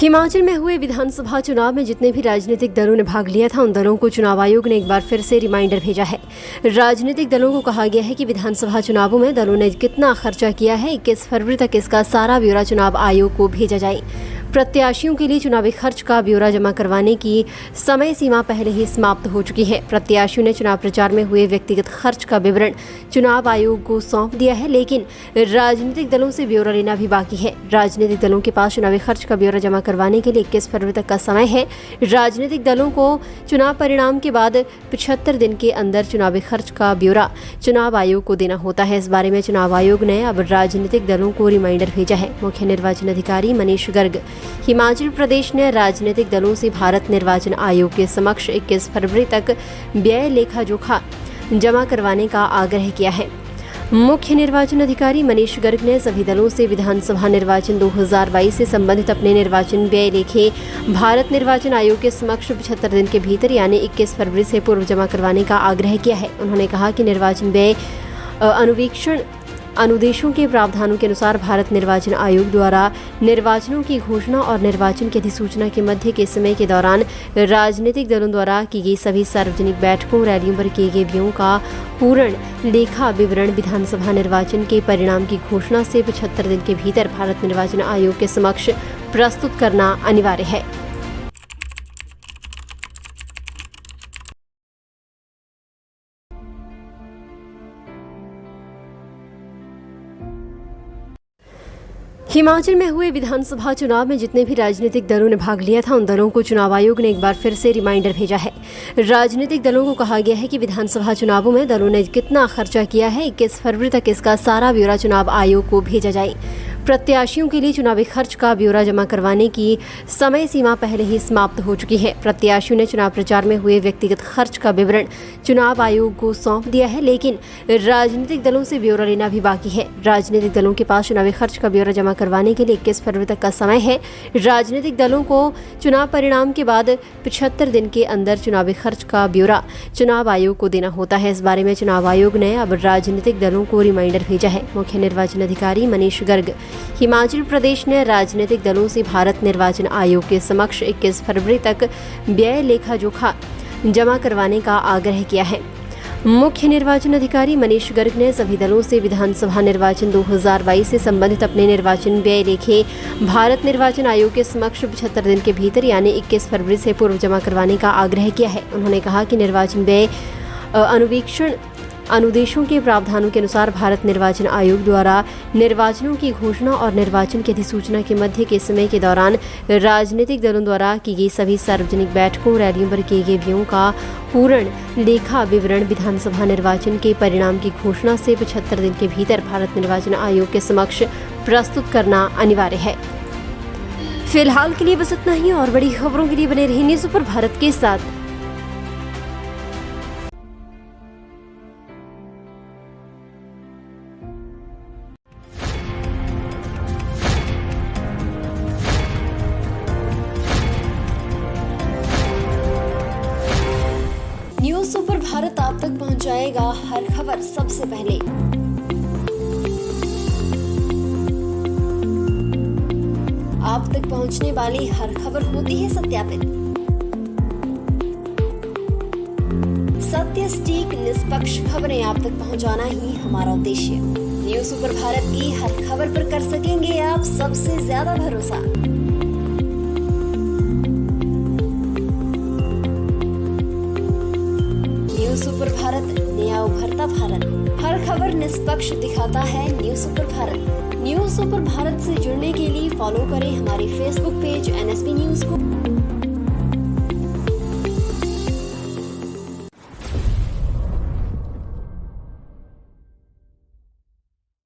हिमाचल में हुए विधानसभा चुनाव में जितने भी राजनीतिक दलों ने भाग लिया था उन दलों को चुनाव आयोग ने एक बार फिर से रिमाइंडर भेजा है। राजनीतिक दलों को कहा गया है कि विधानसभा चुनावों में दलों ने कितना खर्चा किया है 21 फरवरी तक इसका सारा ब्यौरा चुनाव आयोग को भेजा जाए। प्रत्याशियों के लिए चुनावी खर्च का ब्यौरा जमा करवाने की समय सीमा पहले ही समाप्त हो चुकी है। प्रत्याशियों ने चुनाव प्रचार में हुए व्यक्तिगत खर्च का विवरण चुनाव आयोग को सौंप दिया है, लेकिन राजनीतिक दलों से ब्यौरा लेना भी बाकी है। राजनीतिक दलों के पास चुनावी खर्च का ब्यौरा जमा करवाने के लिए 21 फरवरी तक का समय है। राजनीतिक दलों को चुनाव परिणाम के बाद 75 दिन के अंदर चुनावी खर्च का ब्यौरा चुनाव आयोग को देना होता है। इस बारे में चुनाव आयोग ने अब राजनीतिक दलों को रिमाइंडर भेजा है। मुख्य निर्वाचन अधिकारी मनीष गर्ग हिमाचल प्रदेश ने राजनीतिक दलों से भारत निर्वाचन आयोग के समक्ष 21 फरवरी तक व्यय लेखा जोखा जमा करवाने का आग्रह किया है। मुख्य निर्वाचन अधिकारी मनीष गर्ग ने सभी दलों से विधानसभा निर्वाचन 2022 से संबंधित अपने निर्वाचन व्यय लेखे भारत निर्वाचन आयोग के समक्ष 75 दिन के भीतर यानी 21 फरवरी से पूर्व जमा करवाने का आग्रह किया है। उन्होंने कहा कि निर्वाचन व्यय अनुदेशों के प्रावधानों के अनुसार भारत निर्वाचन आयोग द्वारा निर्वाचनों की घोषणा और निर्वाचन की अधिसूचना के मध्य के समय के दौरान राजनीतिक दलों द्वारा की गई सभी सार्वजनिक बैठकों रैलियों पर किए गए व्ययों का पूर्ण लेखा विवरण विधानसभा निर्वाचन के परिणाम की घोषणा से 75 दिन के भीतर भारत निर्वाचन आयोग के समक्ष प्रस्तुत करना अनिवार्य है। हिमाचल में हुए विधानसभा चुनाव में जितने भी राजनीतिक दलों ने भाग लिया था उन दलों को चुनाव आयोग ने एक बार फिर से रिमाइंडर भेजा है। राजनीतिक दलों को कहा गया है कि विधानसभा चुनावों में दलों ने कितना खर्चा किया है 21 फरवरी तक इसका सारा ब्यौरा चुनाव आयोग को भेजा जाए। प्रत्याशियों के लिए चुनावी खर्च का ब्यौरा जमा करवाने की समय सीमा पहले ही समाप्त हो चुकी है। प्रत्याशियों ने चुनाव प्रचार में हुए व्यक्तिगत खर्च का विवरण चुनाव आयोग को सौंप दिया है, लेकिन राजनीतिक दलों से ब्यौरा लेना भी बाकी है। राजनीतिक दलों के पास चुनावी खर्च का ब्यौरा जमा करवाने के लिए 21 फरवरी तक का समय है। राजनीतिक दलों को चुनाव परिणाम के बाद 75 दिन के अंदर चुनावी खर्च का ब्यौरा चुनाव आयोग को देना होता है। इस बारे में चुनाव आयोग ने अब राजनीतिक दलों को रिमाइंडर भेजा है। मुख्य निर्वाचन अधिकारी मनीष गर्ग हिमाचल प्रदेश ने राजनीतिक दलों से भारत निर्वाचन आयोग के समक्ष 21 फरवरी तक व्यय लेखा जोखा जमा करवाने का आग्रह किया है। मुख्य निर्वाचन अधिकारी मनीष गर्ग ने सभी दलों से विधानसभा निर्वाचन 2022 से संबंधित अपने निर्वाचन व्यय लेखे भारत निर्वाचन आयोग के समक्ष 75 दिन के भीतर यानी 21 फरवरी से पूर्व जमा करवाने का आग्रह किया है। उन्होंने कहा कि निर्वाचन व्यय अनुदेशों के प्रावधानों के अनुसार भारत निर्वाचन आयोग द्वारा निर्वाचनों की घोषणा और निर्वाचन की अधिसूचना के मध्य के समय के दौरान राजनीतिक दलों द्वारा की गई सभी सार्वजनिक बैठकों रैलियों पर किए गए व्ययों का पूर्ण लेखा विवरण विधानसभा निर्वाचन के परिणाम की घोषणा से 75 दिन के भीतर भारत निर्वाचन आयोग के समक्ष प्रस्तुत करना अनिवार्य है। फिलहाल के लिए बस इतना ही और बड़ी खबरों के लिए बने रहिए न्यूज़ सुपर भारत के साथ। न्यूज़ सुपर भारत आप तक पहुंचाएगा हर खबर सबसे पहले। आप तक पहुंचने वाली हर खबर होती है सत्यापित। सत्य सटीक निष्पक्ष खबरें आप तक पहुंचाना ही हमारा उद्देश्य। न्यूज़ सुपर भारत की हर खबर पर कर सकेंगे आप सबसे ज्यादा भरोसा। न्यूज़ सुपर भारत, नया उभरता भारत। हर खबर निष्पक्ष दिखाता है news super Bharat. News super Bharat से जुड़ने के लिए फॉलो करें हमारे फेसबुक पेज NSB न्यूज़ को।